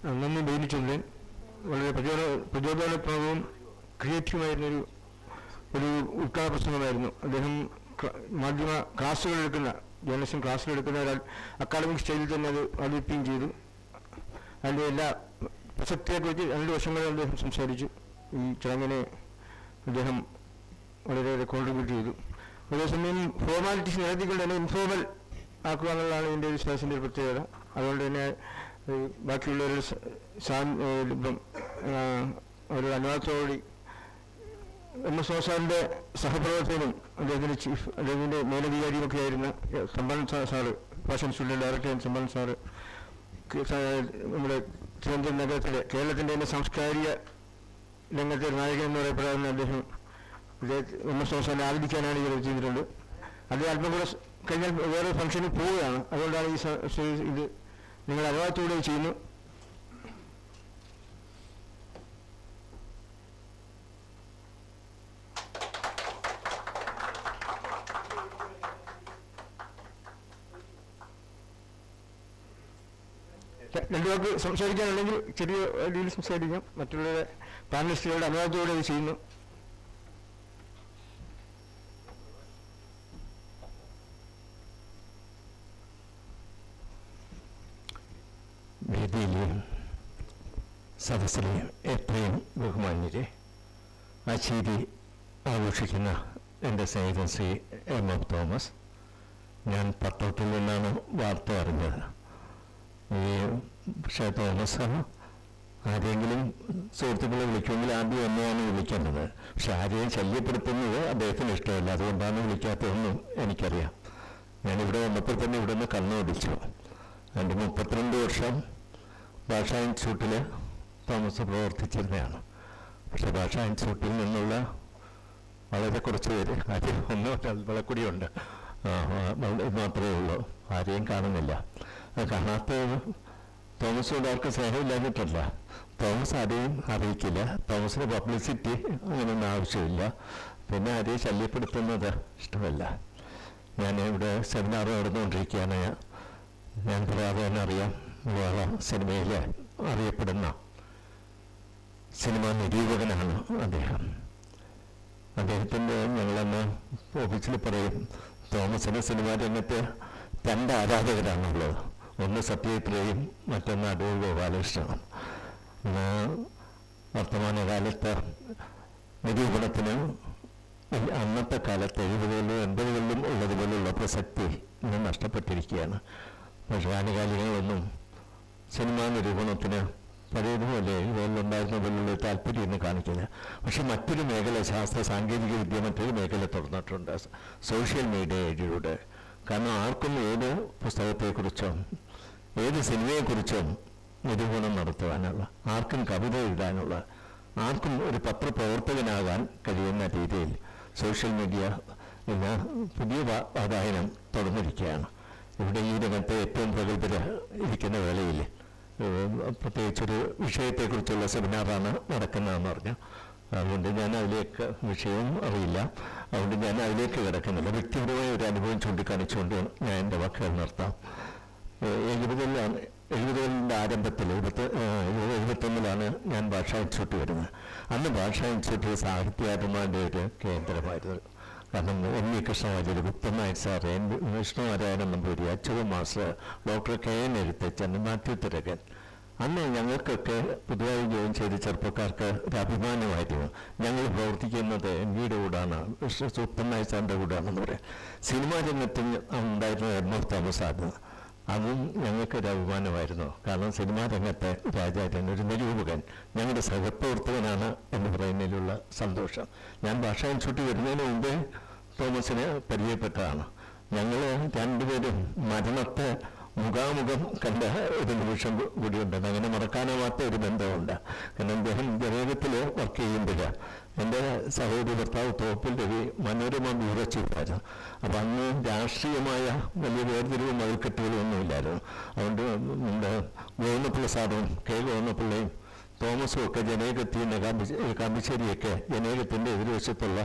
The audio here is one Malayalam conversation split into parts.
നന്ദി ബെയിലിച്ചന്ദ്രൻ വളരെ പ്രചോദനപ്രദവും ക്രിയേറ്റീവായിരുന്നൊരു ഉദ്ഘാടന പ്രസംഗമായിരുന്നു. അദ്ദേഹം മാധ്യമ ക്ലാസ്സുകളെടുക്കുന്ന ജേർണലിസം ക്ലാസ്സുകളെടുക്കുന്ന ഒരാൾ അക്കാഡമിക് സ്റ്റൈലിൽ തന്നെ അത് അവതരിപ്പിക്കുകയും ചെയ്തു. അതിൻ്റെ എല്ലാ പ്രസക്തിയെക്കുറിച്ച് 2 വർഷങ്ങളിൽ അദ്ദേഹം സംസാരിച്ചു. ഈ ചടങ്ങിനെ അദ്ദേഹം വളരെയേറെ കോൺട്രിബ്യൂട്ട് ചെയ്തു. അതേസമയം ഫോർമാലിറ്റീസ് നിരത്തിക്കൊണ്ട് തന്നെ ഇൻഫോർമൽ ആക്കുക എന്നുള്ളതാണ് ഇതിൻ്റെ ഒരു സ്റ്റാസിൻ്റെ ഒരു പ്രത്യേകത. അതുകൊണ്ട് തന്നെ ബാക്കിയുള്ളവരുടെ ഇപ്പം ഒരു അനുവാദത്തോടുകൂടി MS സാറിൻ്റെ സഹപ്രവർത്തകനും അദ്ദേഹത്തിൻ്റെ മേലധികാരിയുമൊക്കെ ആയിരുന്ന സമ്പൻ സാറ്, ഫാഷൻ ഇൻസ്റ്റിറ്റ്യൂട്ടിലെ ഡയറക്ടർ സമ്പൻ സാറ്, നമ്മുടെ തിരുവനന്തപുരം നഗരത്തിലെ കേരളത്തിൻ്റെ തന്നെ സാംസ്കാരിക രംഗത്തെ നായകൻ എന്ന് പറയപ്പെടാവുന്ന അദ്ദേഹം MS സാറിനെ ആദരിക്കാനാണ് ഇത് ചെയ്തിട്ടുണ്ട്. അത് അല്പം കൂടെ കഴിഞ്ഞാൽ വേറെ ഫംഗ്ഷനിൽ പോവുകയാണ്. അതുകൊണ്ടാണ് ഇത് നിങ്ങൾ അനുവാദത്തോടെ ചെയ്യുന്നു. രണ്ടു പേർക്ക് സംസാരിക്കാനുണ്ടെങ്കിൽ ചെറിയ രീതിയിൽ സംസാരിക്കാം. മറ്റുള്ളവരുടെ പാനലിസ്റ്റുകളുടെ അനുവാദത്തോടെ ഇത് ചെയ്യുന്നു. വേദിയിലെയും സദസ്സിലെയും എത്രയും ബഹുമാന്യരെ, അശീതി ആഘോഷിക്കുന്ന എൻ്റെ സ്നേഹിതൻ ശ്രീ M.F. തോമസ്, ഞാൻ പത്രത്തിൽ നിന്നാണ് വാർത്ത അറിഞ്ഞത്. പക്ഷേ തോമസ് ആരെങ്കിലും സുഹൃത്തുക്കളെ വിളിക്കുമെങ്കിൽ ആദ്യം എന്നെയാണ് വിളിക്കേണ്ടത്. പക്ഷെ ആരെയും ശല്യപ്പെടുത്തുന്നത് അദ്ദേഹത്തിന് ഇഷ്ടമല്ല. അതുകൊണ്ടാണ് വിളിക്കാത്തതെന്നും എനിക്കറിയാം. ഞാനിവിടെ വന്നപ്പോൾ തന്നെ ഇവിടെ നിന്ന് കണ്ണോടിച്ചു. എൻ്റെ 32 വർഷം ഭാഷാ ഇൻസ്റ്റിറ്റ്യൂട്ടിൽ തോമസ് പ്രവർത്തിച്ചിരുന്നതാണ്. പക്ഷെ ഭാഷാ ഇൻസ്റ്റിറ്റ്യൂട്ടിൽ നിന്നുള്ള വളരെ കുറച്ച് പേര്, ആരെയും വിളക്കുടിയുണ്ട്, മാത്രമേ ഉള്ളൂ. ആരെയും കാണുന്നില്ല. അത് കാണാത്ത തോമസിനോട് ആർക്കും സ്നേഹമില്ലാഞ്ഞിട്ടല്ല. തോമസ് ആരെയും അറിയിക്കില്ല. തോമസിന് പബ്ലിസിറ്റി അങ്ങനെയൊന്നും ആവശ്യമില്ല. പിന്നെ ആരെയും ശല്യപ്പെടുത്തുന്നത് ഇഷ്ടമല്ല. ഞാൻ ഇവിടെ സെമിനാർ നടന്നുകൊണ്ടിരിക്കുകയാണ്. ഞാൻ പറയാതെ തന്നെ അറിയാം, സിനിമയിൽ അറിയപ്പെടുന്ന സിനിമാ നിരൂപകനാണ് അദ്ദേഹം. അദ്ദേഹത്തിൻ്റെ ഞങ്ങളന്ന് ഓഫീസിൽ പറയും, തോമസിന് സിനിമാ രംഗത്ത് 2 ആരാധകരാണുള്ളത്. ഒന്ന് സത്യജിത്രയും മറ്റൊന്ന് അടൂർ ഗോപാലകൃഷ്ണനാണ്. വർത്തമാനകാലത്ത് നിരൂപണത്തിന് അന്നത്തെ കാലത്ത് 70കളിലും 80കളിലും ഉള്ളതുപോലുള്ള പ്രസക്തി ഇന്ന് നഷ്ടപ്പെട്ടിരിക്കുകയാണ്. പക്ഷേ ആനുകാലികളൊന്നും സിനിമാ നിരൂപണത്തിന് പഴയതുപോലെ ഇതുപോലുണ്ടായിരുന്ന പോലുള്ള താല്പര്യം ഇന്ന് കാണിക്കില്ല. പക്ഷെ മറ്റൊരു മേഖല, ശാസ്ത്ര സാങ്കേതിക വിദ്യ മറ്റൊരു മേഖല തുറന്നിട്ടുണ്ട്, സോഷ്യൽ മീഡിയയിലൂടെ. കാരണം ആർക്കും ഏത് പുസ്തകത്തെക്കുറിച്ചും ഏത് സിനിമയെക്കുറിച്ചും നിരൂപണം നടത്തുവാനുള്ള, ആർക്കും കവിത എഴുതാനുള്ള, ആർക്കും ഒരു പത്രപ്രവർത്തകനാകാൻ കഴിയുന്ന രീതിയിൽ സോഷ്യൽ മീഡിയ ഇന്ന് പുതിയ വാതായനം തുറന്നിരിക്കുകയാണ്. ഇവിടെ ഈ രംഗത്തെ ഏറ്റവും പ്രഗത്ഭര ഇരിക്കുന്ന വേളയിൽ പ്രത്യേകിച്ചൊരു വിഷയത്തെക്കുറിച്ചുള്ള സെമിനാറാണ് നടക്കുന്നതെന്ന് പറഞ്ഞു. അതുകൊണ്ട് ഞാൻ അതിലേക്ക് വിഷയവും അറിയില്ല. അതുകൊണ്ട് ഞാൻ അതിലേക്ക് കിടക്കുന്നില്ല. വ്യക്തിപരമായ ഒരു അനുഭവം ചൂണ്ടിക്കാണിച്ചുകൊണ്ട് ഞാൻ എൻ്റെ വാക്കുകൾ നിർത്താം. 70കളുടെ ആരംഭത്തിൽ 71 ഞാൻ ഭാഷാ ഇൻസ്റ്റിറ്റ്യൂട്ട് വരുന്നത്. അന്ന് ഭാഷാ ഇൻസ്റ്റിറ്റ്യൂട്ട് സാഹിത്യാത്മാരുടെ ഒരു കേന്ദ്രമായിരുന്നു. കാരണം M.V. Krishnavarier, Guptan Nair sir, Vishnunarayanan Namboodiri, Achyutha master, doctor K.N. Ezhuthachan, Mathew Tharakan, അന്ന് ഞങ്ങൾക്കൊക്കെ പുതുതായി ജോയിൻ ചെയ്ത ചെറുപ്പക്കാർക്ക് ഒരു അഭിമാനമായിരുന്നു. ഞങ്ങൾ പ്രവർത്തിക്കുന്നത് M.V.യുടെ കൂടാണ്, ഗുപ്തൻ നായർ സാറിൻ്റെ കൂടാണെന്ന് പറയാം. സിനിമാ രംഗത്ത് ഉണ്ടായിരുന്ന M.F. തോമസ് ആയിരുന്നു. അതും ഞങ്ങൾക്കൊരു അഭിമാനമായിരുന്നു. കാരണം സിനിമാ രംഗത്തെ രാജാരൻ, ഒരു നിരൂപകൻ, ഞങ്ങളുടെ സഹപ്രവർത്തകനാണ് എന്ന് പറയുന്നതിലുള്ള സന്തോഷം. ഞാൻ ഭാഷാ ഇൻസ്റ്റിറ്റ്യൂട്ട് വരുന്നതിന് മുമ്പേ തോമസിനെ പരിചയപ്പെട്ടതാണ്. ഞങ്ങൾ രണ്ടുപേരും മരണത്തെ മുഖാമുഖം കണ്ട ഒരു നിമിഷം കൂടിയുണ്ട്. അങ്ങനെ മറക്കാനാവാത്ത ഒരു ബന്ധമുണ്ട്. കാരണം അദ്ദേഹം ജനകത്തിൽ വർക്ക് ചെയ്യുമ്പോൾ എൻ്റെ സഹോദരി ഭർത്താവ് തോപ്പിൽ രവി മനോരമ ബ്യൂറോ ചീഫായിരുന്നു. അപ്പം അന്ന് രാഷ്ട്രീയമായ വലിയ വേർതിരിവും മതിൽക്കെട്ടുകളും ഒന്നുമില്ലായിരുന്നു. അതുകൊണ്ട് നമ്മുടെ ഗോവിന്ദപിള്ള സാറും K. ഗോവിന്ദപിള്ളയും തോമസും ഒക്കെ ജനകത്തിൽ കാമ്പിശ്ശേരിയൊക്കെ ജനകത്തിൻ്റെ എതിർവശത്തുള്ള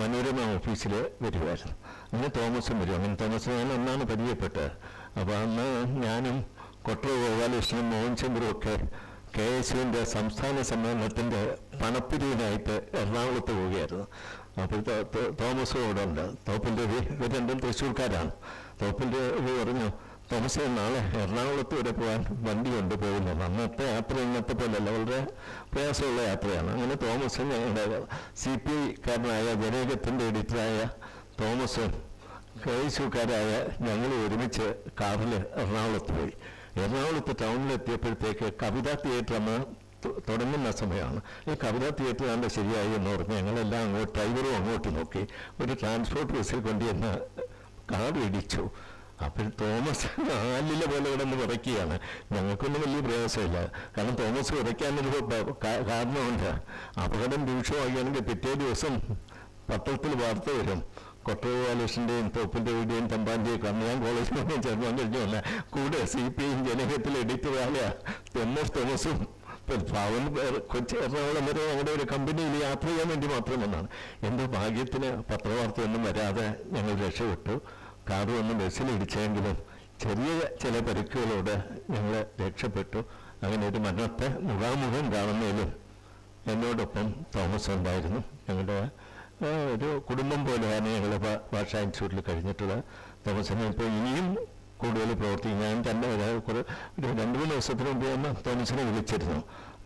മനോരമ ഓഫീസിൽ വരുമായിരുന്നു. അങ്ങനെ തോമസും വരും. അങ്ങനെ തോമസ് ഞാൻ ഒന്നാണ് പരിചയപ്പെട്ടത്. അപ്പോൾ അന്ന് ഞാനും കൊട്ടറ ഗോപാലകൃഷ്ണനും മോഹൻ ചന്ദ്രനും ഒക്കെ KSUവിൻ്റെ സംസ്ഥാന സമ്മേളനത്തിൻ്റെ പണപ്പിരിവിനായിട്ട് എറണാകുളത്ത് പോവുകയായിരുന്നു. അപ്പോൾ തോമസ് ഇവിടെ ഉണ്ട്, തോപ്പിൽ രവി, ഇവർ രണ്ടും തൃശ്ശൂർക്കാരാണ്. തോപ്പിൽ രവി പറഞ്ഞു, തോമസ് നാളെ എറണാകുളത്ത് വരെ പോകാൻ വണ്ടി കൊണ്ടുപോകുന്നത്. അന്നത്തെ യാത്ര ഇന്നത്തെ പോലെയല്ല, വളരെ പ്രയാസമുള്ള യാത്രയാണ്. അങ്ങനെ തോമസും ഞങ്ങളുടെ CPI കാരനായ ജനകത്തിൻ്റെ എഡിറ്ററായ തോമസും KSUക്കാരായ ഞങ്ങൾ ഒരുമിച്ച് കാറിൽ എറണാകുളത്ത് പോയി. എറണാകുളത്ത് ടൗണിലെത്തിയപ്പോഴത്തേക്ക് കവിതാ തിയേറ്റർ അന്ന് തുടങ്ങുന്ന സമയമാണ്. ഈ കവിതാ തിയേറ്റർ കണ്ട് ശരിയായി എന്ന് പറഞ്ഞ് ഞങ്ങളെല്ലാം അങ്ങോട്ട് ഡ്രൈവറും അങ്ങോട്ട് നോക്കി. ഒരു ട്രാൻസ്പോർട്ട് ബസ്സിൽ കൊണ്ടുവന്ന് കാർ ഇടിച്ചു. അപ്പോൾ തോമസ് ആലിലെ പോലെ കിടന്ന് വിറയ്ക്കുകയാണ്. ഞങ്ങൾക്കൊന്നും വലിയ പ്രയാസമില്ല, കാരണം തോമസ് വിറയ്ക്കാനൊരു കാരണമുണ്ട്. അപകടം രൂക്ഷമാകുകയാണെങ്കിൽ പിറ്റേ ദിവസം പത്രത്തിൽ വാർത്ത വരും. കൊട്ടൂർ ബാലകൃഷ്ണൻ്റെയും തോപ്പിൻ്റെ വീടിൻ്റെയും തമ്പാൻ്റെയും കാരണം ഞാൻ കോളേജിലൊന്നും ചേർന്നാൻ കഴിഞ്ഞല്ല. കൂടെ CPI ജനകത്തിൽ എഡിറ്ററായ തോമസും പാവൻ കൊച്ചി എറണാകുളം വരെ ഞങ്ങളുടെ ഒരു കമ്പനിയിൽ യാത്ര ചെയ്യാൻ വേണ്ടി മാത്രം വന്നാണ്. എൻ്റെ ഭാഗ്യത്തിന് പത്രവാർത്തയൊന്നും വരാതെ ഞങ്ങൾ രക്ഷപ്പെട്ടു. കാറ് വന്ന് ബസ്സിലിടിച്ചെങ്കിലും ചെറിയ ചില പരിക്കുകളോട് ഞങ്ങൾ രക്ഷപ്പെട്ടു. അങ്ങനെ ഒരു മരണത്തെ മുഖാമുഖം കാണുന്നതിലും എന്നോടൊപ്പം തോമസ് ഉണ്ടായിരുന്നു. ഞങ്ങളുടെ ഒരു കുടുംബം പോലെയാണ് ഞങ്ങൾ ഭാഷാ ഇൻസ്റ്റിറ്റ്യൂട്ടിൽ കഴിഞ്ഞിട്ടുള്ളത്. തോമസിനെ ഇപ്പോൾ ഇനിയും കൂടുതൽ പ്രവർത്തിക്കും. ഞാൻ തന്നെ ഒരു 2-3 ദിവസത്തിന് മുമ്പ് തന്നെ തോമസിനെ വിളിച്ചിരുന്നു.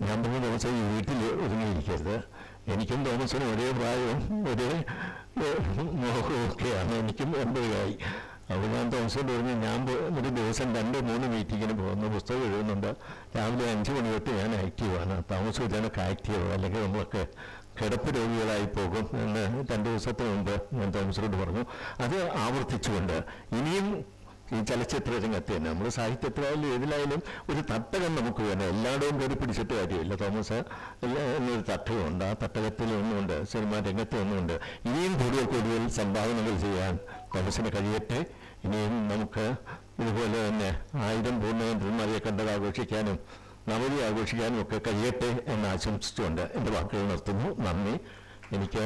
ഞാൻ പറഞ്ഞ തോമസ് ഈ വീട്ടിൽ ഒതുങ്ങിയിരിക്കരുത്, എനിക്കും തോമസിനും ഒരേ പ്രായവും ഒരേ മോഹവും ഒക്കെയാണ്, എനിക്കും 80 അപ്പോൾ ഞാൻ തോമസിനോട് പറഞ്ഞു, ഞാൻ ഒരു ദിവസം 2-3 മീറ്റിങ്ങിന് പോകുന്നു, പുസ്തകം എഴുതുന്നുണ്ട്, രാവിലെ 5 മണി തൊട്ട് ഞാൻ ആക്റ്റീവാണ്, താമസം ഇതിനൊക്കെ ആക്റ്റീവ്, അല്ലെങ്കിൽ നമ്മളൊക്കെ കിടപ്പ് രോഗികളായി പോകും എന്ന് 2 ദിവസത്തിന് മുമ്പ് ഞാൻ തോമസിനോട് പറഞ്ഞു. അത് ആവർത്തിച്ചുകൊണ്ട് ഇനിയും ഈ ചലച്ചിത്ര രംഗത്ത് തന്നെ നമ്മൾ സാഹിത്യത്തിലായാലും ഏതിലായാലും ഒരു തട്ടകം നമുക്ക് വേണം. എല്ലായിടവും കയറി പിടിച്ചിട്ട് കാര്യമില്ല. തോമസ് എന്നൊരു തട്ടകമുണ്ട്, ആ തട്ടകത്തിൽ ഒന്നുമുണ്ട്, സിനിമാ രംഗത്ത് ഒന്നുമുണ്ട്. ഇനിയും കൂടുതൽ സംഭാവനകൾ ചെയ്യാൻ തോമസിന് കഴിയട്ടെ. ഇനിയും നമുക്ക് ഇതുപോലെ തന്നെ 1000 പൂർണ്ണചന്ദ്രന്മാരെ കണ്ടത് ആഘോഷിക്കാനും നവതി ആഘോഷിക്കാനും ഒക്കെ കഴിയട്ടെ എന്ന് ആശംസിച്ചുകൊണ്ട് എൻ്റെ വാക്കുകൾ നിർത്തുന്നു. നന്ദി. എനിക്ക്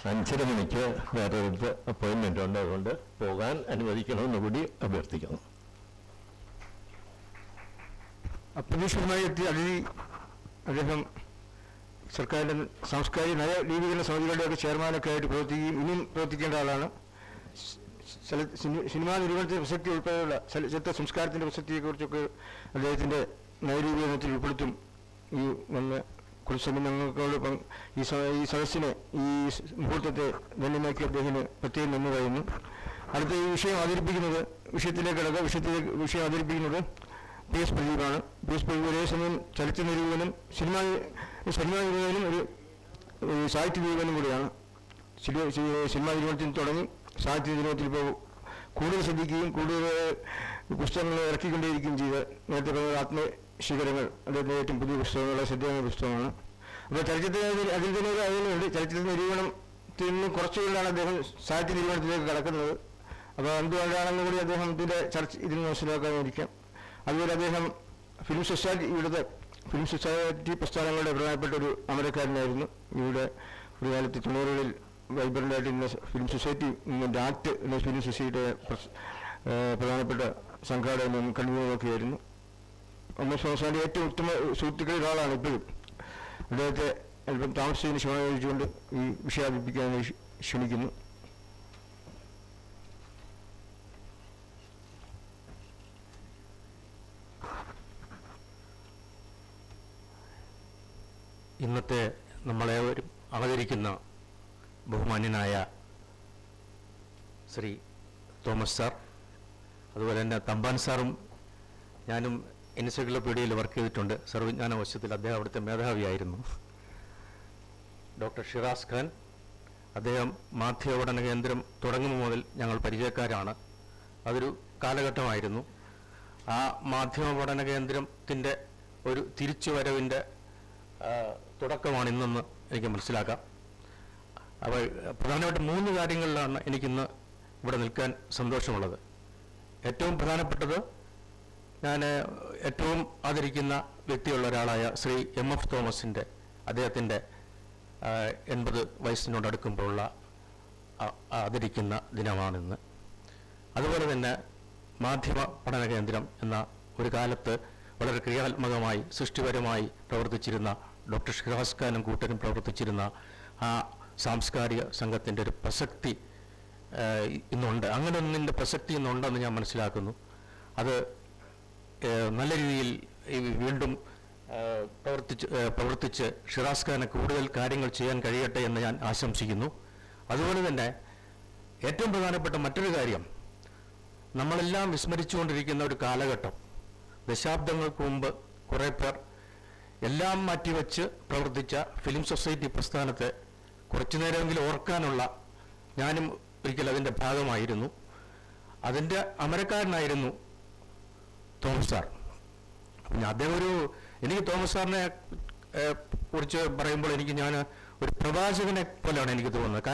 5:30 മണിക്ക് വേറൊരു അപ്പോയിൻമെൻ്റ് ഉണ്ട്, അതുകൊണ്ട് പോകാൻ അനുവദിക്കണമെന്ന് കൂടി അഭ്യർത്ഥിക്കുന്നു. അപ്രതീക്ഷിതമായി എത്തിയ അതിഥി അദ്ദേഹം സർക്കാരിൻ്റെ സാംസ്കാരിക നയ രൂപീകരണ സമിതികളുടെയൊക്കെ ചെയർമാനൊക്കെ ആയിട്ട് പ്രവർത്തിക്കുകയും ഇനിയും പ്രവർത്തിക്കേണ്ട ആളാണ്. സിനിമാ നിർവഹണത്തിൻ്റെ പ്രസക്തി ഉൾപ്പെടെയുള്ള ചലച്ചിത്ര സംസ്കാരത്തിൻ്റെ പ്രസക്തിയെക്കുറിച്ചൊക്കെ അദ്ദേഹത്തിൻ്റെ നയരൂപീകരണത്തിൽ ഉൾപ്പെടുത്തും. ഈ വന്ന കുറിച്ചൊക്കെ ഈ സദസ്സിനെ ഈ മുഹൂർത്തത്തെ ധന്യമാക്കി അദ്ദേഹത്തിന് പ്രത്യേകം നന്ദി പറയുന്നു. അടുത്ത ഈ വിഷയം അവതരിപ്പിക്കുന്നത് വിഷയം അവതരിപ്പിക്കുന്നത് PS പ്രദീപാണ്. PS പ്രദീപ് ഒരേ സമയം ചലച്ചിത്ര നിരൂപകനും സിനിമാ നിരൂപകനും ഒരു സാഹിത്യ നിരൂപകനും കൂടിയാണ്. സിനിമാ നിരൂപണത്തിൽ തുടങ്ങി സാഹിത്യ നിരൂപണത്തിൽ ഇപ്പോൾ കൂടുതൽ ശ്രദ്ധിക്കുകയും കൂടുതൽ പുസ്തകങ്ങൾ ഇറക്കിക്കൊണ്ടേയിരിക്കുകയും ചെയ്ത് നേരത്തെ പറഞ്ഞ ആത്മശിഖരങ്ങൾ അദ്ദേഹത്തിൻ്റെ ഏറ്റവും പുതിയ പുസ്തകങ്ങളുടെ ശ്രദ്ധേയമായ പുസ്തകമാണ്. അപ്പോൾ ചലച്ചിത്ര അതിൽ തന്നെ ഒരു അതിലുണ്ട്. ചലച്ചിത്ര നിരൂപണത്തിൽ നിന്ന് കുറച്ചുകൊണ്ടാണ് അദ്ദേഹം സാഹിത്യ നിരൂപണത്തിലേക്ക് കടക്കുന്നത്. അപ്പോൾ എന്തുകൊണ്ടാണെന്ന് കൂടി അദ്ദേഹത്തിൻ്റെ ഇതിൽ മനസ്സിലാക്കാതിരിക്കാം. അതുപോലെ അദ്ദേഹം ഫിലിം സൊസൈറ്റി പ്രസ്ഥാനങ്ങളുടെ പ്രധാനപ്പെട്ട ഒരു അമരക്കാരനായിരുന്നു. ഇവിടെ ഒരു കാലത്ത് 90കളിൽ വൈബ്രൻ്റായിട്ടിരുന്ന ഫിലിം സൊസൈറ്റി ആക്ട് എന്ന ഫിലിം സൊസൈറ്റിയുടെ പ്രധാനപ്പെട്ട സംഘാടകനും കൺവീനറൊക്കെയായിരുന്നു. സംസ്ഥാനത്തെ ഏറ്റവും ഉത്തമ സുഹൃത്തുക്കളിൽ ഒരാളാണ് ഇപ്പോഴും. അദ്ദേഹത്തെ അല്പം താമസിച്ചതിന് ക്ഷമ ചോദിച്ചുകൊണ്ട് ഈ വിഷയം അവതരിപ്പിക്കാനായി ക്ഷണിക്കുന്നു. ഇന്നത്തെ നമ്മളെ അവതരിക്കുന്ന ബഹുമാന്യനായ ശ്രീ തോമസ് സാർ, അതുപോലെ തന്നെ തമ്പാൻ സാറും ഞാനും എൻസൈക്ലോപീഡിയയിൽ വർക്ക് ചെയ്തിട്ടുണ്ട്. സർവ്വജ്ഞാന വശത്തിൽ അദ്ദേഹം അവിടുത്തെ മേധാവിയായിരുന്നു. ഡോക്ടർ ഷിറാസ് ഖാൻ, അദ്ദേഹം മാധ്യമ പഠന കേന്ദ്രം തുടങ്ങുമ്പോൾ മുതൽ ഞങ്ങൾ പരിചയക്കാരാണ്. അതൊരു കാലഘട്ടമായിരുന്നു. ആ മാധ്യമ പഠന കേന്ദ്രത്തിൻ്റെ ഒരു തിരിച്ചുവരവിൻ്റെ തുടക്കമാണ് ഇന്നെന്ന് എനിക്ക് മനസ്സിലാക്കാം. അപ്പോൾ പ്രധാനമായിട്ട് 3 കാര്യങ്ങളിലാണ് എനിക്കിന്ന് ഇവിടെ നിൽക്കാൻ സന്തോഷമുള്ളത്. ഏറ്റവും പ്രധാനപ്പെട്ടത്, ഞാൻ ഏറ്റവും ആദരിക്കുന്ന വ്യക്തിയുള്ള ഒരാളായ ശ്രീ MF തോമസിൻ്റെ അദ്ദേഹത്തിൻ്റെ 80 വയസ്സിനോടടുക്കുമ്പോഴുള്ള ആദരിക്കുന്ന ദിനമാണിന്ന്. അതുപോലെ തന്നെ മാധ്യമ പഠന കേന്ദ്രം എന്ന ഒരു കാലത്ത് വളരെ ക്രിയാത്മകമായി സൃഷ്ടിപരമായി പ്രവർത്തിച്ചിരുന്ന ഡോക്ടർ ഷിറാസ് ഖാനും കൂട്ടരും പ്രവർത്തിച്ചിരുന്ന ആ സാംസ്കാരിക സംഘത്തിൻ്റെ ഒരു പ്രസക്തി ഇന്നുണ്ട്. അങ്ങനെ ഒന്നിൻ്റെ പ്രസക്തി ഇന്നുണ്ടെന്ന് ഞാൻ മനസ്സിലാക്കുന്നു. അത് നല്ല രീതിയിൽ വീണ്ടും പ്രവർത്തിച്ച് ഷിറാസ് ഖാന് കൂടുതൽ കാര്യങ്ങൾ ചെയ്യാൻ കഴിയട്ടെ എന്ന് ഞാൻ ആശംസിക്കുന്നു. അതുപോലെ തന്നെ ഏറ്റവും പ്രധാനപ്പെട്ട മറ്റൊരു കാര്യം, നമ്മളെല്ലാം വിസ്മരിച്ചുകൊണ്ടിരിക്കുന്ന ഒരു കാലഘട്ടം, ദശാബ്ദങ്ങൾക്ക് മുമ്പ് കുറേ പേർ എല്ലാം മാറ്റിവെച്ച് പ്രവർത്തിച്ച ഫിലിം സൊസൈറ്റി പ്രസ്ഥാനത്തെ കുറച്ചു നേരമെങ്കിലും ഓർക്കാനുള്ള, ഞാനും ഒരിക്കൽ അതിൻ്റെ ഭാഗമായിരുന്നു. അതിൻ്റെ അമരക്കാരനായിരുന്നു തോമസ് സാർ. അദ്ദേഹം എനിക്ക് തോമസ് സാറിനെ കുറിച്ച് പറയുമ്പോൾ ഞാൻ ഒരു പ്രവാചകനെ പോലെയാണ് എനിക്ക് തോന്നുന്നത്.